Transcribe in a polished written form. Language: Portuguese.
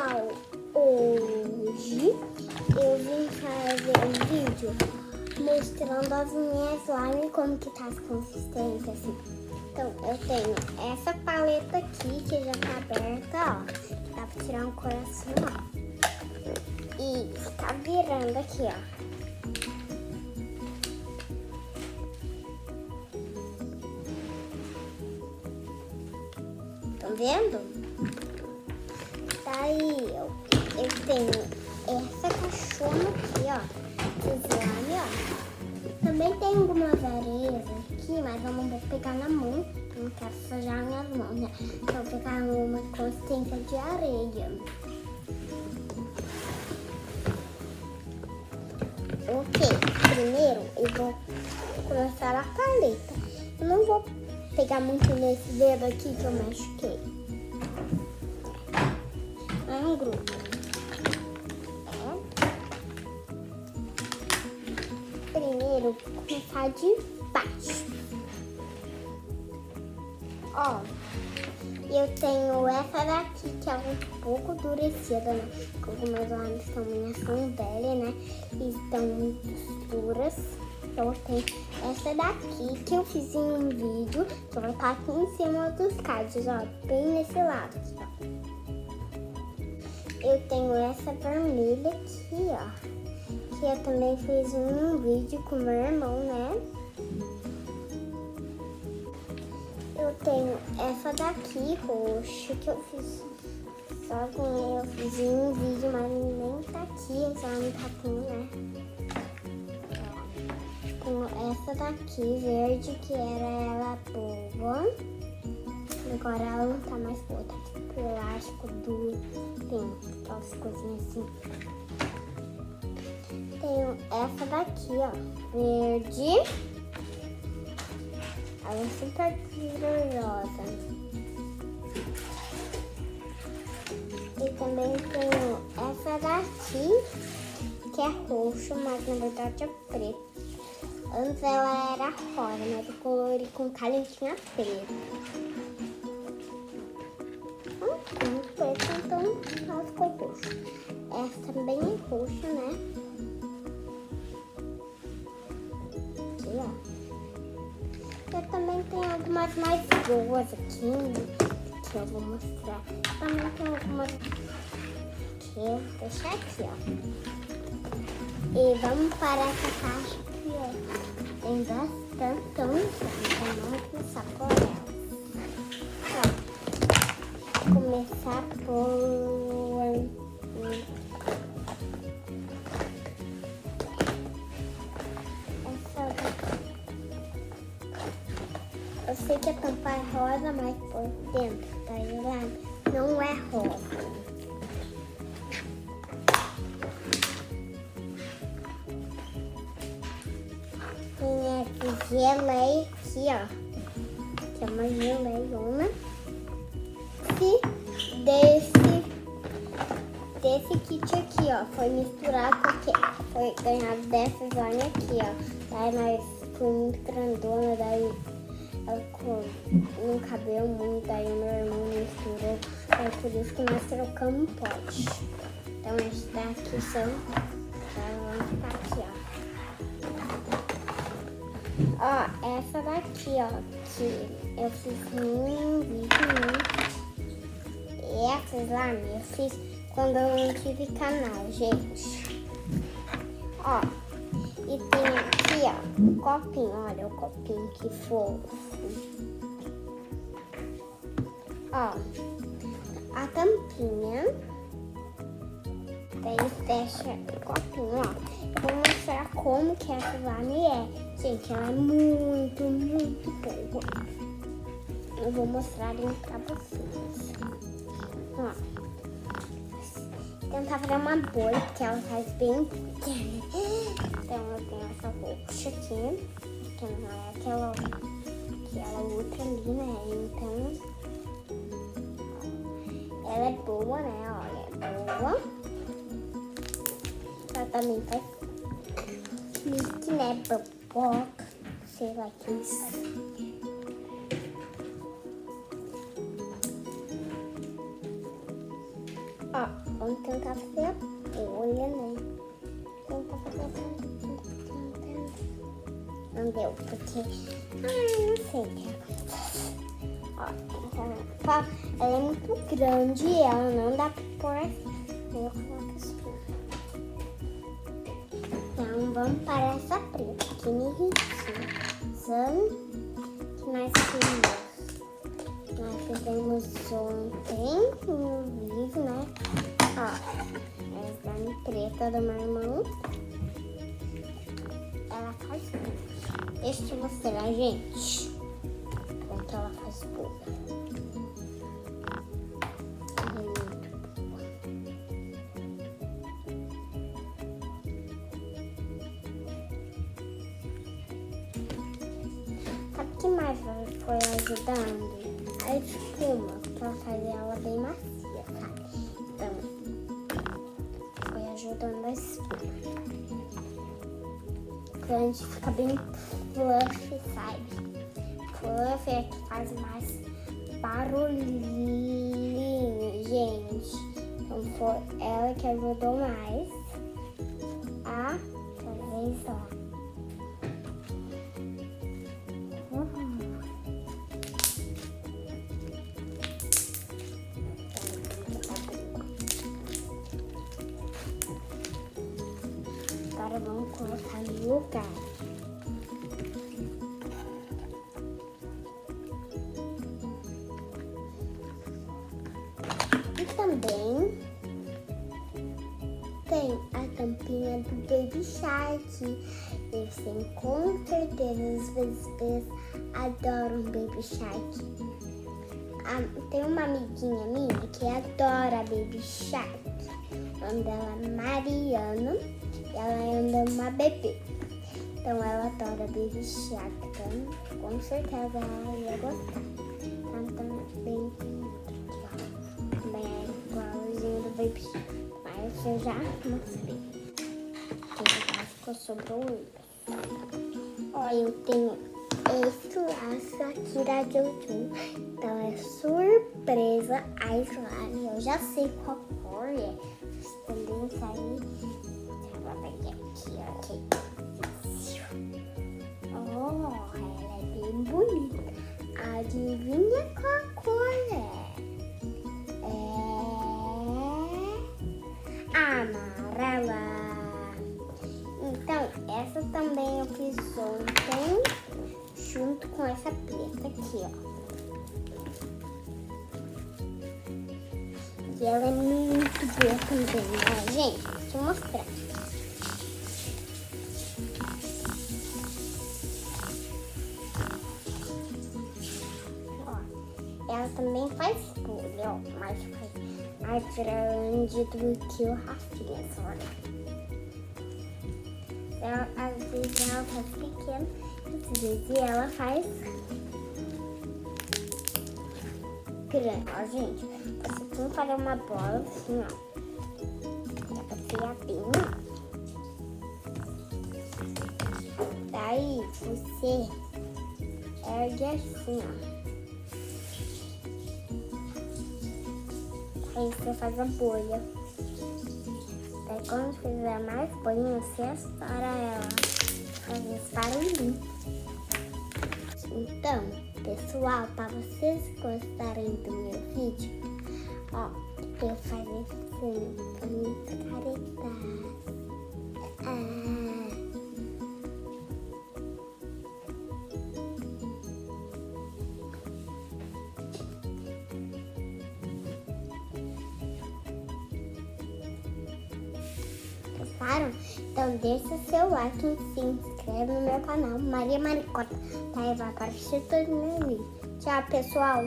canal. Hoje eu vim fazer um vídeo mostrando as minhas slime, como que tá as consistências, assim. Então eu tenho essa paleta aqui que já tá aberta, ó. Dá pra tirar um coração, ó. E tá virando aqui, ó. Estão vendo? Daí eu tenho essa caixona aqui, ó. Esse slime, ó. Também tem algumas areias aqui, mas eu não vou pegar na mão. Eu não quero sujar minhas mãos, né? Eu vou pegar uma consistência de areia. Ok, primeiro eu vou começar a paleta. Eu não vou pegar muito nesse dedo aqui que eu machuquei. É um grupo. Primeiro, vou começar de baixo. Ó, eu tenho essa daqui que é um pouco endurecida, né? Porque algumas limes também são velhas, né? E estão muito duras. Eu tenho essa daqui que eu fiz em um vídeo, que vai estar aqui em cima dos cards, ó, bem nesse lado, ó. Eu tenho essa vermelha aqui, ó, que eu também fiz um vídeo com meu irmão, né? Eu tenho essa daqui, roxa, que eu fiz sozinha. Eu fiz em um vídeo, mas nem tá aqui, só não tá aqui, né? Tenho essa daqui, verde, que era ela boa. Agora ela não tá mais boa, tá tipo elástico duro, tem aquelas coisinhas assim. Tenho essa daqui, ó, verde. Ela é super brilhosa. E também tenho essa daqui, que é roxo, mas na verdade é preto. Antes ela era rosa, mas eu colori com canetinha preta. Muito preto, então ela ficou roxa. Essa também é roxa, né? Aqui, ó. Eu também tenho algumas mais boas aqui, que eu vou mostrar. Também tem algumas aqui, vou deixar aqui, ó. E vamos parar essa caixa aqui, ó. Tem bastante, então vamos começar por ela. Ó, começar por... essa daqui. Eu sei que a tampa é rosa, mas por dentro, tá ligado? Não é rosa. Tem esse geleia aqui, ó. Que é uma geleiona. Desse kit aqui, ó. Foi misturado porque foi ganhado dessa zona aqui, ó. Daí nós foi muito grandona, daí ela não cabeu muito, daí o meu irmão misturou. Aí por isso que nós trocamos um pote. Então esses daqui são. Vamos ficar aqui, ó. Ó, essa daqui, ó, que eu fiz um vídeo, né? E essas lá, eu fiz quando eu não tive canal, gente. Ó, e tem aqui, ó, um copinho, olha o copinho que fofo. Ó, a tampinha. Daí fecha o copinho, ó. Eu vou mostrar como que essa slime é. Gente, ela é muito, muito boa. Eu vou mostrar pra vocês. Ó. Tentar fazer uma bolha, porque ela faz bem pequena. Então eu tenho essa roxa aqui, que não é aquela outra ali, né? Então ela é boa, né? Olha, é boa. Ela também faz milk, né? Boca, sei lá que isso. Ó. vamos tentar fazer a bolha, né? Tentar fazer a bolha. Não deu, porque... não sei o que acontece. Ó, então, ela é muito grande e ela não dá pra pôr assim. Eu coloco isso. Então, vamos para essa preta, que me irritou. Que nós fizemos ontem no vídeo, né? Ó, essa é a preta do meu irmão. Ela faz bolha. Deixa eu mostrar, gente, como que ela faz bolha. Ela é muito boa. Sabe o que mais foi ajudando? A espuma, pra fazer ela bem macia, sabe? Então, foi ajudando a espuma. A gente fica bem fluffy, sabe? Fluffy é que faz mais barulhinho, gente. Então foi ela que ajudou mais a fazer isso lá. Agora vamos colocar no lugar. E também tem a tampinha do Baby Shark. Eles com certeza, os bebês adoram Baby Shark. Tem uma amiguinha minha que adora Baby Shark. O nome dela é Mariana. Ela anda uma bebê. Então ela adora Baby Shark. Então com certeza ela ia gostar. Então também tem outro aqui, ó. Também é igualzinho do Baby Shark. Mas eu já mostrei. Que ficou sobrou isso. Ó, eu tenho esse laço aqui da Jojo. Então é surpresa a slime. Eu já sei qual cor é. Também sair. Aqui. Oh, ela é bem bonita. Adivinha qual cor é? É amarela. Então, essa também eu fiz ontem, junto com essa preta aqui, ó. E ela é muito boa também, né, gente? Deixa eu mostrar. Ela também faz bolha, ó, mas faz mais grande do que o Rafinha, olha. Às vezes ela faz pequeno, às vezes ela faz grande. Ó, gente, você tem que fazer uma bola assim, ó. Dá pra tirar bem. Daí você ergue assim, ó. Aí você faz a bolha. Daí quando fizer mais bolha, você estoura ela. Faz esse barulhinho. Então, pessoal, para vocês gostarem do meu vídeo, ó, eu fazer assim, pra mim caretar. Gostaram? Então deixa seu like e se inscreve no meu canal Maria Maricota. Tá aí, vai aparecer todo no meu vídeo. Tchau, pessoal!